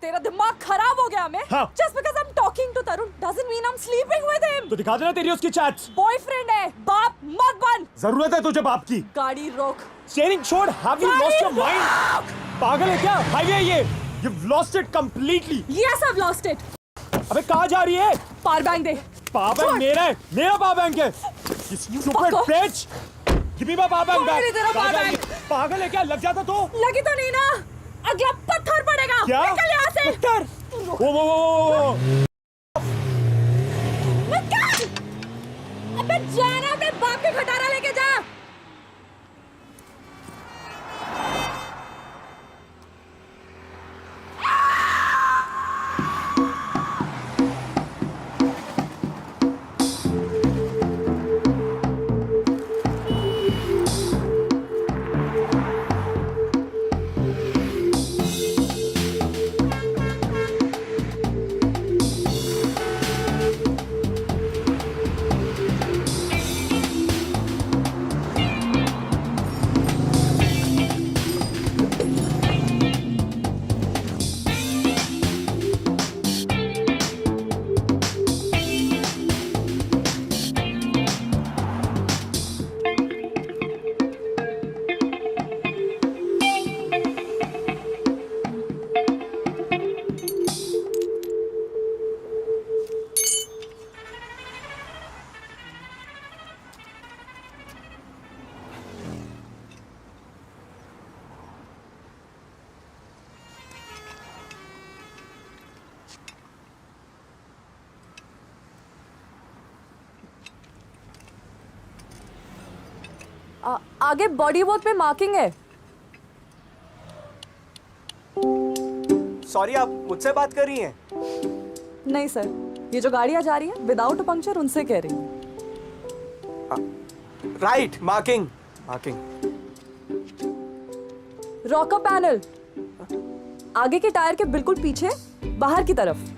तेरा दिमाग खराब हो गया मैं? हाँ। Just because I'm talking to Tarun doesn't mean I'm sleeping with him. तो दिखा देना तेरी उसकी चैट्स। बॉयफ्रेंड है, बाप मत बन। जरूरत है तुझे बाप की। गाड़ी रोक। स्टीयरिंग छोड़। Have you lost your mind? पागल है क्या? हाईवे है ये। You've lost it completely. Yes, I've lost it. अबे कहाँ जा रही है? पावर बैंक दे। पावर बैंक मेरा है, मेरा पावर बैंक है। Stupid bitch. Give me my power bank back. मेरी तरफ power bank. पागल है क्या? लग जाता तो? लगी तो नहीं ना? अगला पत्थर पड़ेगा। क्या? निकल यहाँ से। पत्थर? वो। निकल! अबे जाना अपने बाप के खटारा लेके जा। आगे बॉडी वॉल पे मार्किंग है। सॉरी, आप मुझसे बात कर रही हैं? नहीं सर, ये जो गाड़ियां जा रही है विदाउट पंक्चर उनसे कह रही हूँ। Right, marking. रॉकर पैनल आगे के टायर के बिल्कुल पीछे बाहर की तरफ।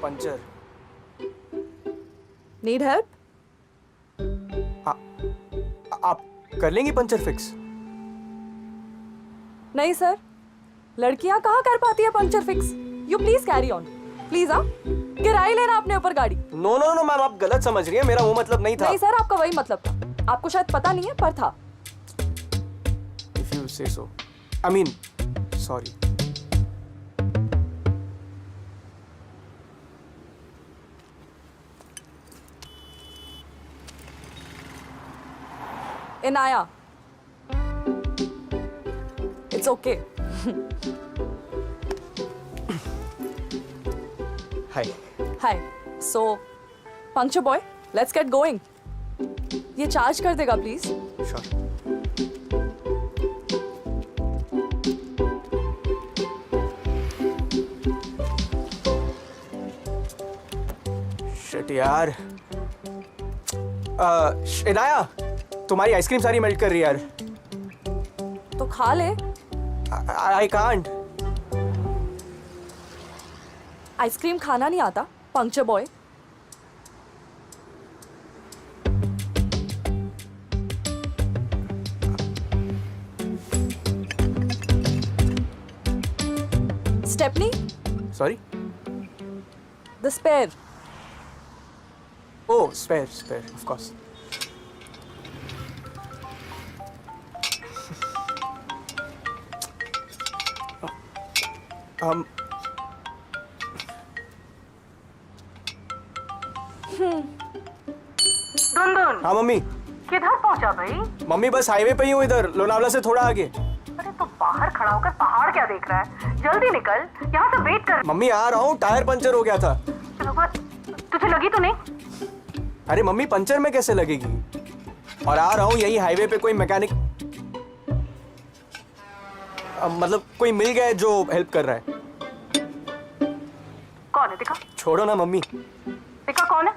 पंचर। Need help? आप कर लेंगी पंचर फिक्स? नहीं सर, लड़कियां कहाँ कर पाती है puncture fix. You please carry on please. आप किराए लेना अपने ऊपर गाड़ी। नो मैम, आप गलत समझ रही हैं, मेरा वो मतलब नहीं था। नहीं सर, आपका वही मतलब था। आपको शायद पता नहीं है पर था। If you say so. I mean, sorry. Inaya. It's okay. Hi. Hi. So, puncture boy, let's get going. ये चार्ज कर देगा प्लीज। Sure. Shit यार। इनाया, तुम्हारी आइसक्रीम सारी मेल्ट कर रही है यार। तो खा ले। I can't. आइसक्रीम खाना नहीं आता puncture boy. Stepney. Sorry? The spare. Oh, spare, of course. दुनदुन, हाँ मम्मी। किधर पहुंचा भाई? मम्मी बस हाईवे पे ही हूँ, इधर लोनावला से थोड़ा आगे। अरे तो बाहर खड़ा होकर पहाड़ क्या देख रहा है? जल्दी निकल, यहाँ से वेट कर। मम्मी आ रहा हूँ, टायर पंचर हो गया था। तुझे लगी तो नहीं? अरे मम्मी, पंचर में कैसे लगेगी? और आ रहा हूँ, यही हाईवे पे कोई मैकेनिक मतलब कोई मिल गया है जो हेल्प कर रहा है। कौन है दिखा? छोड़ो ना मम्मी। दिखा कौन है?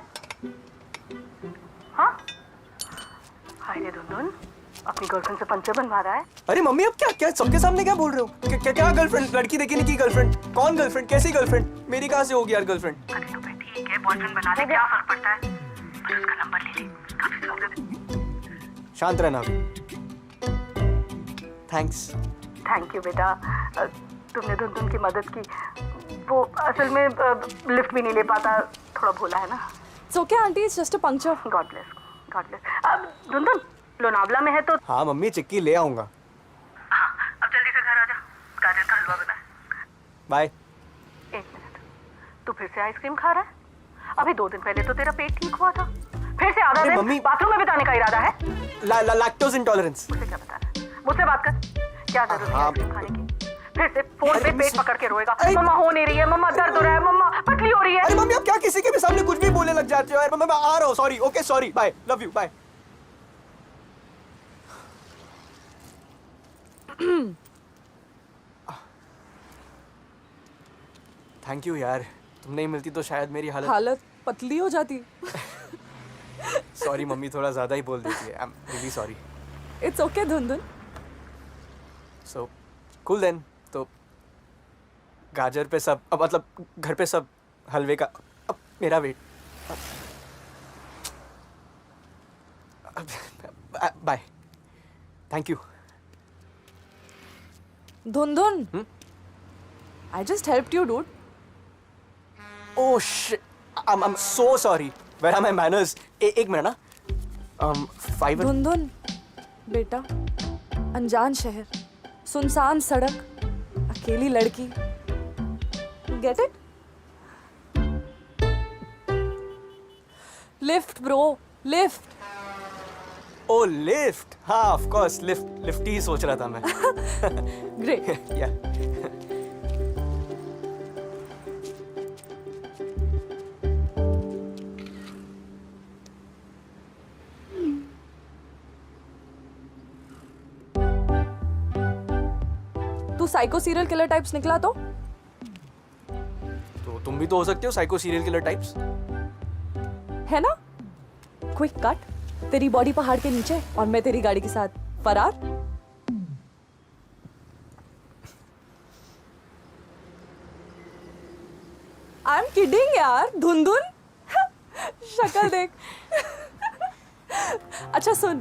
हाँ? हाय रे दुनदुन, अपनी गर्लफ्रेंड से पंचर बनवा रहा है। अरे मम्मी अब क्या क्या सबके सामने क्या बोल रहे हो? क्या गर्लफ्रेंड? लड़की देखी नहीं की गर्लफ्रेंड? कौन गर्लफ्रेंड? कैसी गर्लफ्रेंड? मेरी कहाँ से होगी यार गर्लफ्रेंड? अरे तो फिर ठीक है, बॉयफ्रेंड बना ले, क्या फर्क पड़ता है? पर उसका नंबर ले ले, काफी प्रॉब्लम है। शांत रहना। थैंक्स। थैंक यू बेटा, तुमने धुन की मदद की। वो असल में लिफ्ट भी नहीं ले पाता, थोड़ा भोला है ना। It's okay, auntie. It's just a puncture. God bless, God bless. अब धुन लोनावला में है तो हाँ मम्मी चिक्की ले आऊंगा। हाँ, अब जल्दी से घर आ जा, गाजर का हलवा बना है। बाय। 1 मिनट, तू फिर से आइसक्रीम खा रहा है? अभी 2 दिन पहले तो तेरा पेट ठीक हुआ था, फिर से आधा अरे दिन मम्मी- बाथरूम में बिताने का इरादा है? Lactose intolerance. मुझसे क्या बताना है? मुझसे बात कर, क्या जरूरत है हाँ। आइसक्रीम खाने की? फिर से फोन अरे पे मम्मी पेट पकड़ के रोएगा, अरे- मम्मा हो नहीं रही है, मम्मा दर्द हो रहा है, मम्मा पतली हो रही है। अरे मम्मी आप क्या किसी के भी सामने कुछ भी बोलने लग जाते हो यार? मैं आ रहा हूँ। Sorry. Okay sorry. Bye. Love you. Bye. Thank you यार, तुम नहीं मिलती तो शायद मेरी हालत पतली हो जाती. सॉरी मम्मी, थोड़ा ज्यादा ही बोल देती है। I am really sorry. It's okay, Dhundhun. So cool then. तो गाजर पे सब, अब मतलब घर पे सब हलवे का, अब मेरा weight. Bye. Thank you. Dhundhun. I just helped you, dude. Oh shit! I'm so sorry. Where are my manners? एक मिनट ना. 5. धुंधुन. बेटा, अनजान शहर, सुनसान सड़क, अकेली लड़की. Get it? Lift, bro. Lift. Oh lift. हाँ of course lift ही सोच रहा था मैं. Great. Yeah. तू साइको सीरियल किलर टाइप्स निकला तो तुम भी तो हो सकते हो साइको सीरियल किलर टाइप्स. है ना. Quick cut. तेरी बॉडी पहाड़ के नीचे और मैं तेरी गाड़ी के साथ फरार. आई एम किडिंग यार. धुंधुन. शक्ल देख. अच्छा सुन,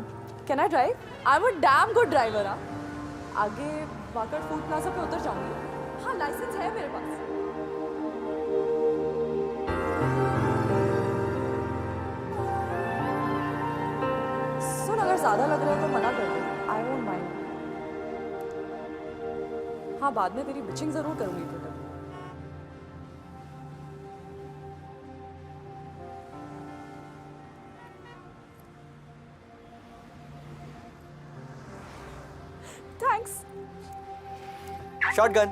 can I drive? I am a damn good driver. आगे वाकड़ फूड प्लाजा पे उतर जाऊंगी. हाँ, लाइसेंस है मेरे पास. सुन, अगर ज्यादा लग रहा है तो मना कर दे. I won't mind. हाँ, बाद में तेरी बिचिंग जरूर करूंगी ट्विटर पे. Thanks. Shotgun.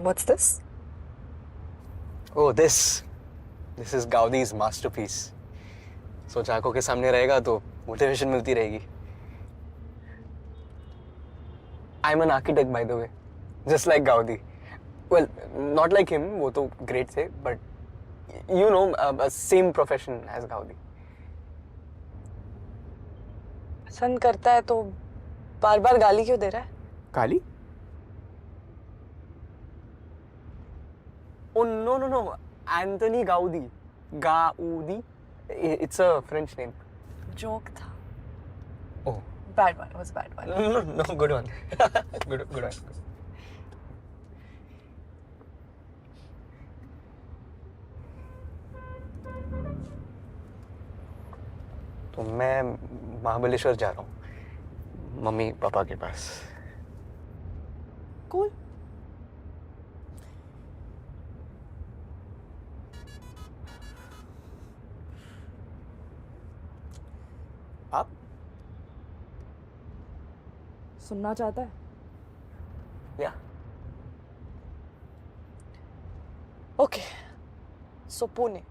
What's this? Oh this is Gaudi's masterpiece. सोच आंखों के सामने रहेगा तो मोटिवेशन मिलती रहेगी. I'm an architect by the way, just like Gaudi. Well, not like him, वो तो great थे, but you know, same profession as Gaudi. पसंद करता है तो बार बार गाली क्यों दे रहा है? गाली? Oh no, Anthony Gaudi. Gaudi. It's a French name. Joke था. Oh. Bad one. It was a bad one. No, good one. good one. तो मैं महाबलेश्वर जा रहा हूँ मम्मी पापा के पास. Cool. आप सुनना चाहता है? या Okay. So Pune.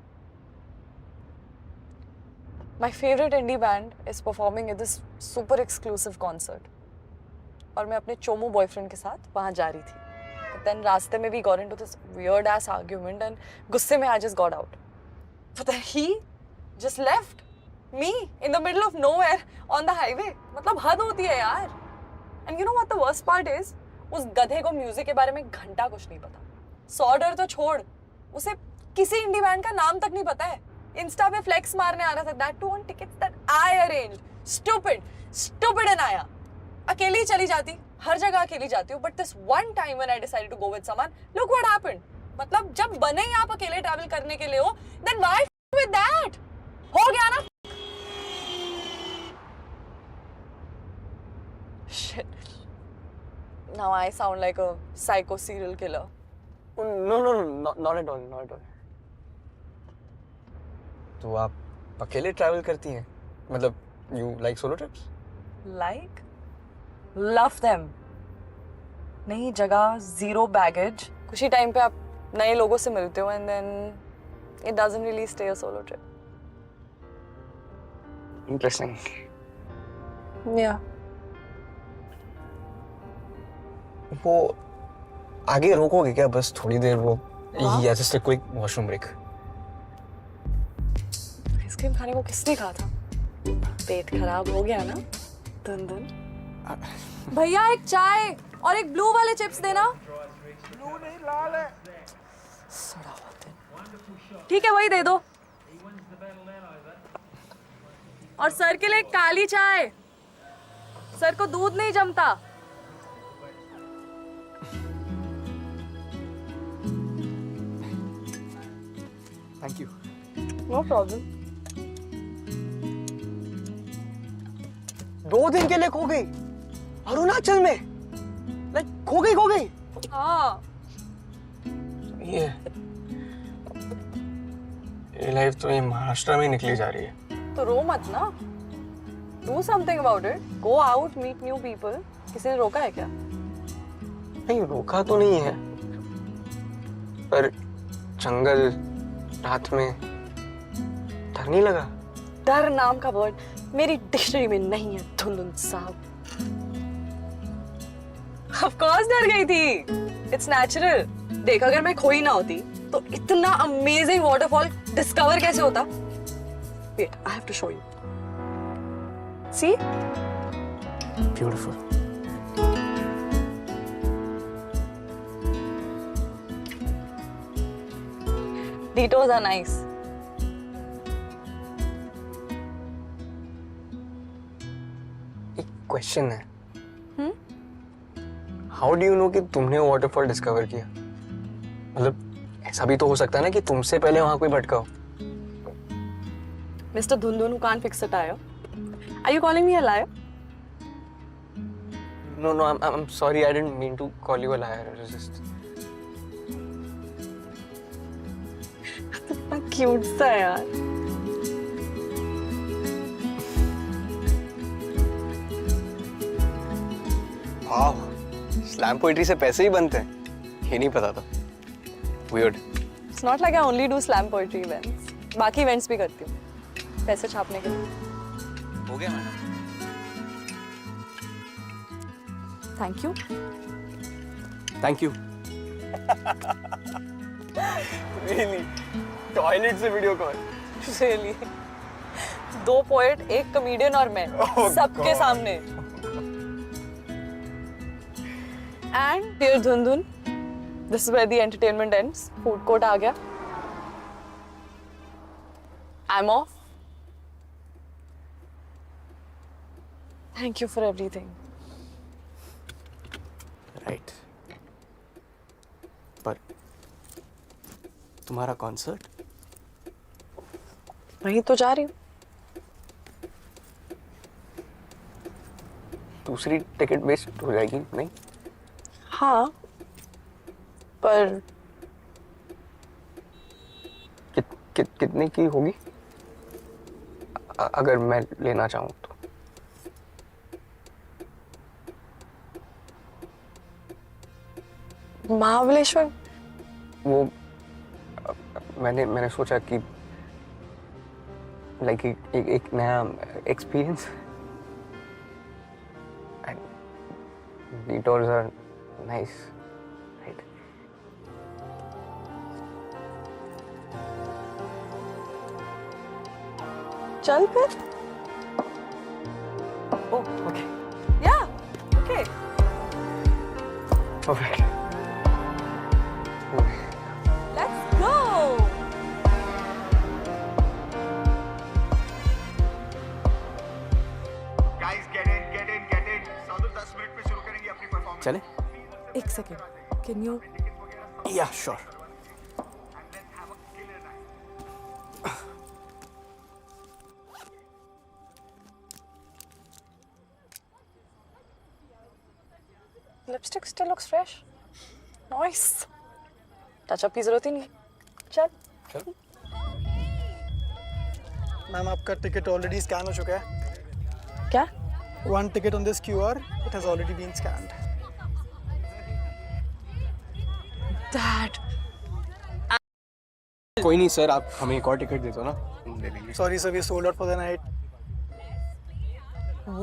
My favorite indie band is performing at this super exclusive concert. और मैं अपने चोमू बॉयफ्रेंड के साथ वहाँ जा रही थी. But then रास्ते में we got into this weird ass argument and गुस्से में I just got out. But then he just left me in the middle of nowhere on the highway. मतलब हद होती है यार. And you know what the worst part is? उस गधे को म्यूजिक के बारे में घंटा कुछ नहीं पता. सॉर्डर तो छोड़, उसे किसी इंडी बैंड का नाम तक नहीं पता है. इंस्टा पे फ्लेक्स मारने आ रहा था. That too on tickets that I arranged. Stupid Anaya. अकेली चली जाती, हर जगह अकेली जाती हूँ. But this one time when I decided to go with someone, look what happened. मतलब जब बने ही आप अकेले ट्रैवल करने के लिए हो, then why with that? हो गया ना? Shit. Now I sound like a psycho serial killer. No, not at all. तो आप अकेले ट्रैवल करती हैं? मतलब you like solo trips? Like? Love them. नई जगह, zero baggage. कुछ ही टाइम पे आप नए लोगों से मिलते हो and then it doesn't really stay a solo trip. Interesting. Yeah. वो आगे रोकोगे क्या बस थोड़ी देर वो या just a quick washroom break? Ice cream खाने को किसने कहा था? पेट खराब हो गया ना? धन. भैया एक चाय और एक ब्लू वाले चिप्स देना. ब्लू नहीं, लाल है. ठीक है, वही दे दो. और सर के लिए एक काली चाय. सर को दूध नहीं जमता. Thank you. No problem. 2 दिन के लिए खो गई अरुणाचल में. लाइक खो गई. हाँ. ये लाइफ तो ये महाराष्ट्र में निकली जा रही है. तो रो मत ना. Do something about it. Go out, meet new people. किसी ने रोका है क्या? नहीं रोका तो नहीं है पर जंगल रात में डर नहीं लगा? डर नाम का वर्ड मेरी डिक्शनरी में नहीं है धुंधुन साहब. Of course डर गई थी. It's natural. देख अगर मैं खोई ना होती तो इतना अमेजिंग वाटरफॉल डिस्कवर कैसे होता? Wait, I have to show you. See? Beautiful. Detours are nice. एक क्वेश्चन है. हाउ डू यू नो कि तुमने वाटरफॉल डिस्कवर किया? मतलब ऐसा भी तो हो सकता है ना कि तुमसे पहले वहां कोई भटका हो. Mr. Dhundun who can't fix a tire. Are you calling me a liar? No, I'm sorry. I didn't mean to call you a liar. It was just. कितना क्यूट सा है यार. वाह, स्लैम पोएट्री से पैसे ही बनते हैं. ये नहीं पता था. Weird. It's not like I only do slam poetry events. बाकी events भी करती हूँ. पैसे छापने के लिए. हो गया madam. Thank you. Thank you. Really? Toilet से video call? Really? 2 poet, 1 comedian और मैं सबके सामने. And dear Dhundhun, this is where the entertainment ends. Food court आ गया. I'm off. Thank you for everything. Right पर तुम्हारा कॉन्सर्ट? वहीं तो जा रही हूँ. दूसरी टिकट वेस्ट हो जाएगी नहीं? हाँ, पर कितने की होगी अगर मैं लेना चाहूँ तो? महाबलेश्वर. वो मैंने सोचा कि लाइक एक नया experience. Detours are nice, right? चल फिर. Oh, okay. Yeah. Okay. Perfect. Let's go. Guys, get in. Sadhu 10 minute में शुरू करेंगे अपनी परफॉर्मेंस. चले? एक second. Can you? Yeah, sure. Lipstick still looks fresh. Nice. Touch up की जरूरत ही नहीं. चल. मैम आपका टिकट ऑलरेडी स्कैन हो चुका है. क्या? One ticket on this QR. It has already been scanned. Dad. कोई नहीं सर, आप हमें एक और टिकट दे दो ना, हम ले लेंगे. Sorry sir, we sold out for the night.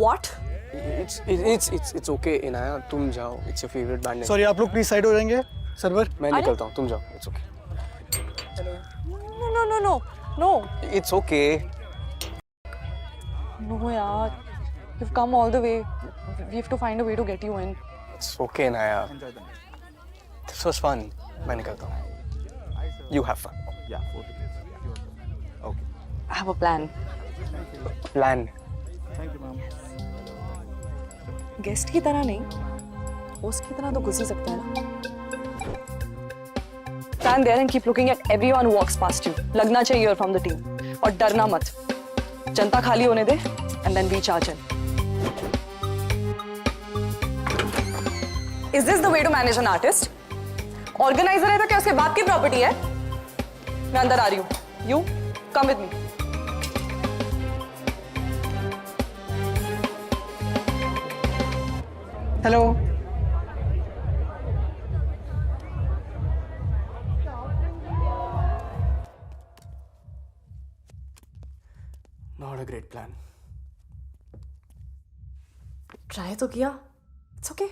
What? It's okay Inaya, तुम जाओ. It's your favorite band. Sorry आप लोग प्लीज साइड हो जाएंगे. सर्वर. मैं निकलता हूँ, तुम जाओ. It's okay. No. It's okay. No यार. You've come all the way. We have to find a way to get you in. It's okay Inaya. This was fun. मैं निकलता हूँ. You have fun. Yeah, 4 tickets. Okay. I have a plan. Plan. Thank you, ma'am. Guest की तरह नहीं, host की तरह तो घुस ही सकता है ना. Stand there and keep looking at everyone who walks past you. लगना चाहिए you're from the team. और डरना मत. जनता खाली होने दे and then we charge in. Is this the way to manage an artist? Organizer है तो क्या उसके बाप की प्रॉपर्टी है? मैं अंदर आ रही हूँ. You come with me. Hello. Not a great plan. Try तो किया. It's okay.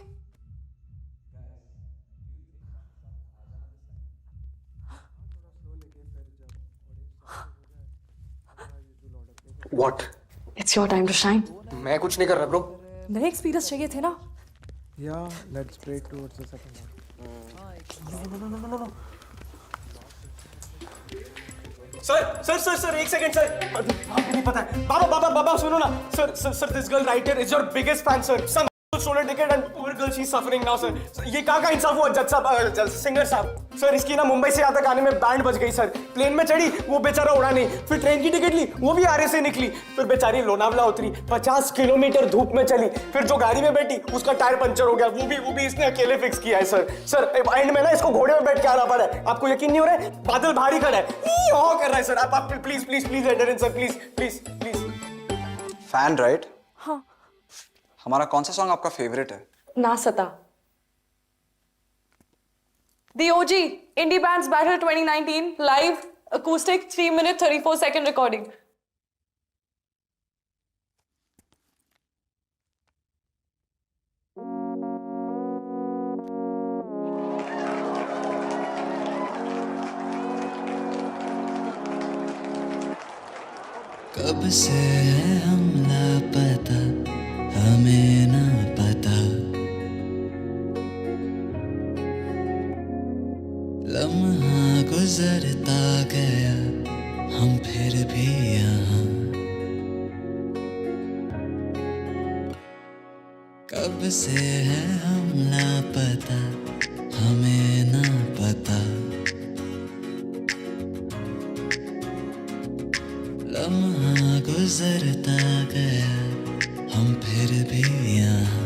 What? It's your time to shine. मैं कुछ नहीं कर रहा ब्रो. नए एक्सपीरियंस चाहिए थे ना. Yeah, let's break towards the second one. Sir एक सेकंड सर. आपको नहीं पता है. बाबा सुनो ना. Sir this girl right here is your biggest fan sir. Some solar ticket and poor girl she is suffering now sir. ये कहाँ का इंसाफ हुआ जज साहब, सिंगर साहब. सर इसकी ना मुंबई से यहाँ तक आने में बैंड बज गई सर. प्लेन में चढ़ी, वो बेचारा उड़ा नहीं. फिर ट्रेन की टिकट ली, वो भी आरे से निकली. फिर बेचारी लोनावला उतरी, 50 किलोमीटर धूप में चली. फिर जो गाड़ी में बैठी उसका टायर पंचर हो गया. वो भी इसने अकेले फिक्स किया है सर. एंड में ना इसको घोड़े में बैठ के आना पड़ा है. आपको यकीन नहीं हो रहा है? बादल भारी खड़ा है, कर रहा है सर. आप please enter in sir. Please. Fan right? हाँ. हमारा कौन सा सॉन्ग आपका फेवरेट है? ना सता. The OG Indie Bands Battle 2019 live acoustic 3-minute 34-second recording. कब से है हम लापता, हमें ना पता. लम्हा गुजरता गया, हम फिर भी यहाँ. कब से है हम लापता हमें ना पता लम्हा गुजरता गया हम फिर भी यहाँ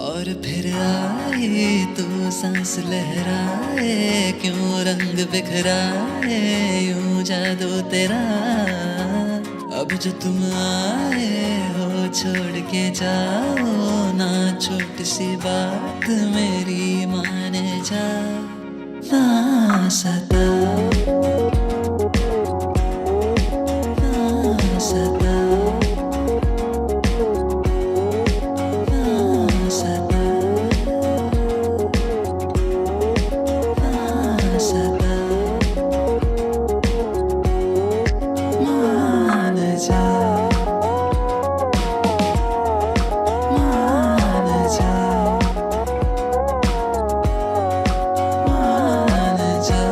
और फिर आए तो सांस लहराए क्यों रंग बिखराए यूं जादू तेरा अब जो तुम आए हो छोड़ के जाओ ना छोटी सी बात मेरी माने जा ना सता ना सता ना सता ना सता मान जा मान जा मान जा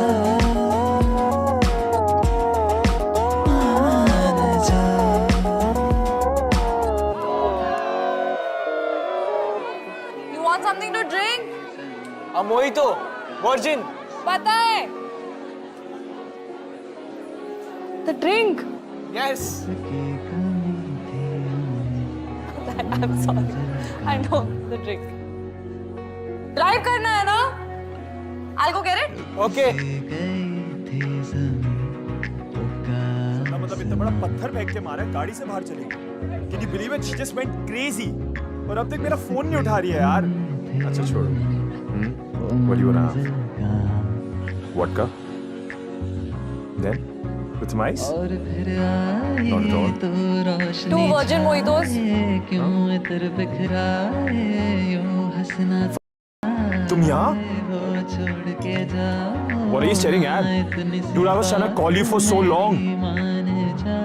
मान जा You want something to drink? A mojito, virgin. पता है? The drink. Yes. I'm sorry. I know the drink. Drive करना है ना? I'll go get it. Okay. मतलब इतना बड़ा पत्थर फेंक के मारा है, गाड़ी से बाहर चली गई। Can you believe it? She just went crazy. और अब तक मेरा फोन नहीं उठा रही है यार। अच्छा छोड़ो। What do you wanna have? Vodka? Then? With some ice? और फिर आए Not at all. तो रोशनी 2 virgin mojitos. छाए, क्यों इतर बिखराए यूं हंसना तुम यहाँ? हो छोड़ के जाओ What are you staring at? इतनी सी Dude, I was trying to call you for so long. मान जा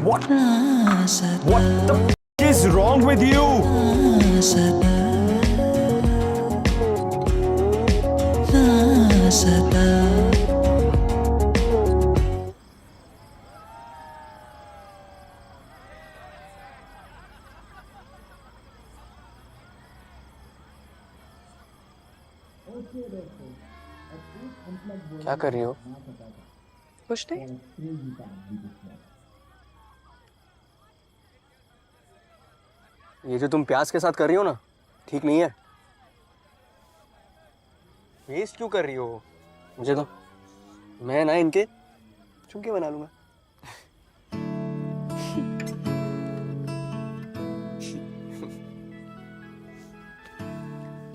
What? ना सता What the f is wrong with you? ना सता ना सता क्या कर रही हो? कुछ नहीं. ये जो तुम प्याज के साथ कर रही हो ना, ठीक नहीं है। वेस्ट क्यों कर रही हो? मुझे तो, मैं ना इनके चुमके बना लूंगा।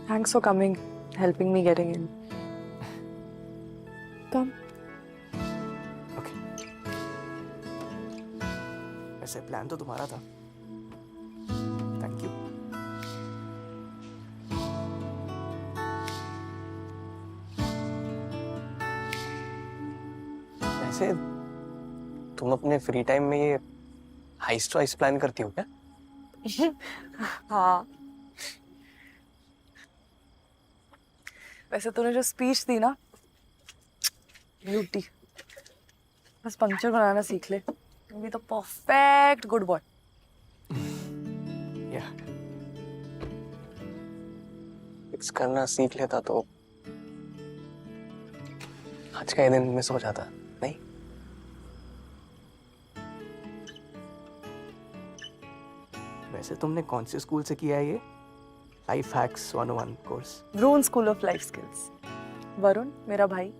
Thanks for coming, helping me getting in. Come. Okay. वैसे प्लान तो तुम्हारा था। Thank you. वैसे तुम अपने फ्री टाइम में ये हाइस्ट वाइस्ट प्लान करती हो क्या? हाँ. वैसे तूने जो स्पीच दी ना, ब्यूटी. बस पंक्चर बनाना सीख ले. भी तो परफेक्ट गुड बॉय. या फिक्स करना सीख लेता तो आज का ये दिन मिस हो जाता नहीं? वैसे तुमने कौन से स्कूल से किया है ये life hacks 101 course? Vroon School of Life Skills. Varun, मेरा भाई.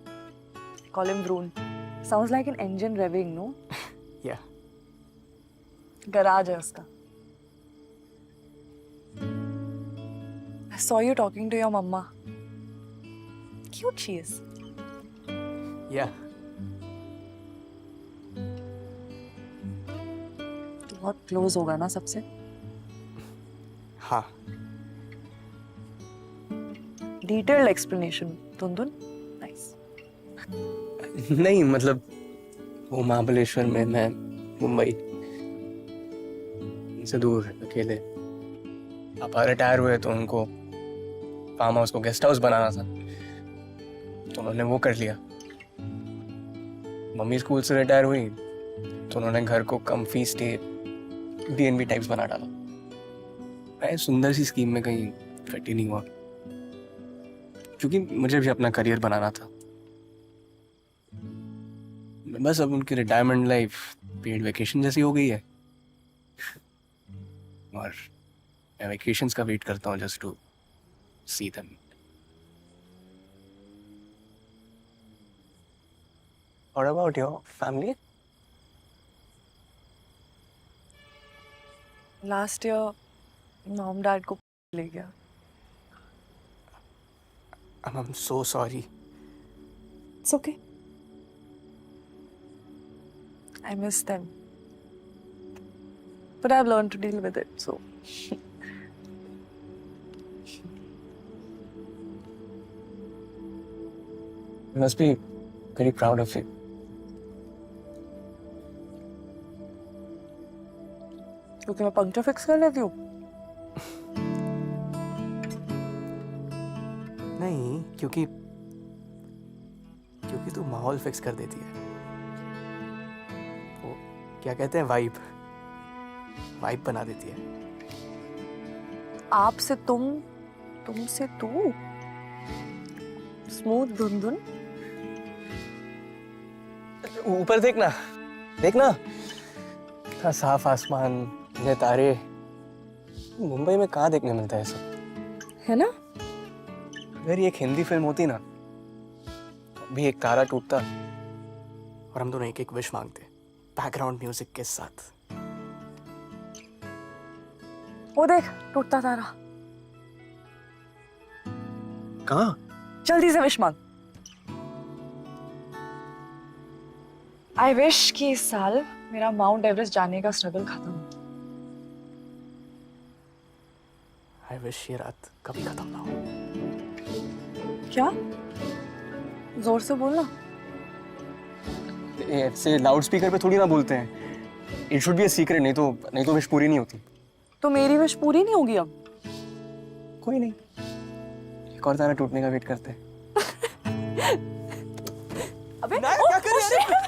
Call him Vroon. Sounds like an engine revving, no? या Garage है उसका. I saw you talking to your mama. Cute she is. या तू बहुत क्लोज होगा ना सबसे. हाँ. Detailed explanation. Tundun, nice. नहीं मतलब वो महाबलेश्वर में, मैं मुंबई से दूर अकेले. पापा रिटायर हुए तो उनको फार्म हाउस को गेस्ट हाउस बनाना था तो उन्होंने वो कर लिया. मम्मी स्कूल से रिटायर हुई तो उन्होंने घर को कम फीस स्टे B&B टाइप्स बना डाला। मैं सुंदर सी स्कीम में कहीं फिट ही नहीं हुआ, क्योंकि मुझे भी अपना करियर बनाना था। बस अब उनकी रिटायरमेंट लाइफ पेड वेकेशन जैसी हो गई है, और मैं वेकेशंस का वेट करता हूँ just to see them. What about your family? Last year mom dad को ले गया। I'm so sorry. It's okay. I miss them. But I've learned to deal with it, so. You must be very proud of it. क्योंकि मैं puncture fix कर लेती हूँ। नहीं, क्योंकि तू माहौल फिक्स कर देती है। वो क्या कहते हैं, वाइब बना देती है। आप से तुम, तुम से तू, स्मूथ धुन। ऊपर देखना, इतना साफ आसमान, ये तारे, मुंबई में कहाँ देखने मिलता है सब, है ना? अगर ये एक हिंदी फिल्म होती ना, तो भी एक तारा टूटता और हम दोनों एक एक विश मांगते बैकग्राउंड म्यूजिक के साथ। वो देख, टूटता तारा। कहाँ? जल्दी से विश मांग। आई विश कि इस साल मेरा माउंट एवरेस्ट जाने का स्ट्रगल खत्म हो। आई विश ये रात कभी खत्म ना हो। क्या? जोर से बोलना। ऐसे लाउड स्पीकर पे थोड़ी ना बोलते हैं। It should be a secret, नहीं तो विश पूरी नहीं होती। तो मेरी विश पूरी नहीं होगी अब? कोई नहीं, एक और तारा टूटने का वेट करते हैं। अबे क्या कर रहे हैं?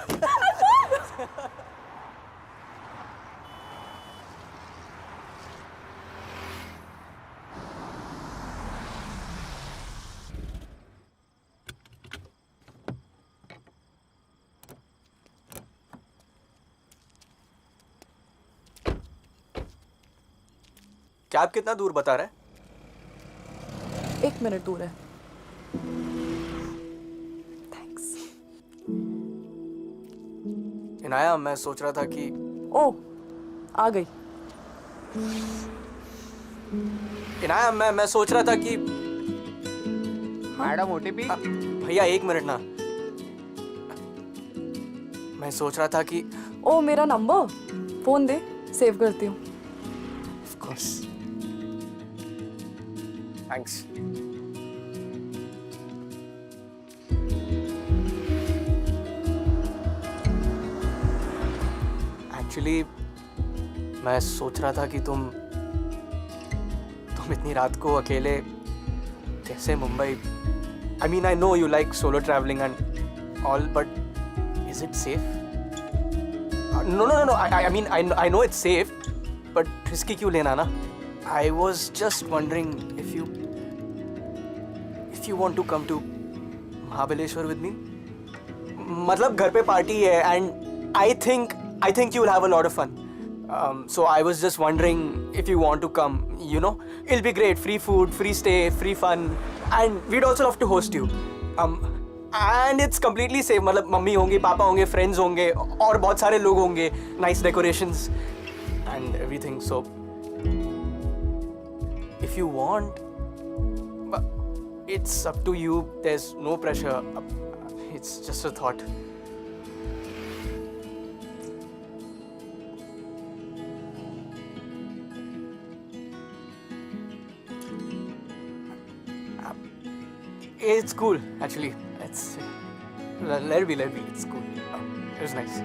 कैब कितना दूर बता रहा है? 1 मिनट दूर है। थैंक्स। इनाया, मैं सोच रहा था कि ओ, आ गई। इनाया, मैं सोच रहा था कि मैडम ओटीपी। भैया 1 मिनट ना, मैं सोच रहा था कि ओ, मेरा नंबर फोन दे, सेव करती हूँ। Of course, thanks. एक्चुअली मैं सोच रहा था कि तुम इतनी रात को अकेले कैसे Mumbai, I mean I know you like solo travelling and all, but is it safe? No, I mean I know it's safe, but risky क्यों लेना ना? I was just wondering if you want to come to Mahabaleshwar with me. मतलब घर पे party है and I think you'll have a lot of fun. So I was just wondering if you want to come, you know? It'll be great, free food, free stay, free fun, and we'd also love to host you. And it's completely safe. मतलब mummy होंगी, पापा होंगे, friends होंगे और बहुत सारे लोग होंगे, nice decorations and everything. So if you want, it's up to you. There's no pressure. It's just a thought. It's cool, actually. Let it be. It's cool. It was nice.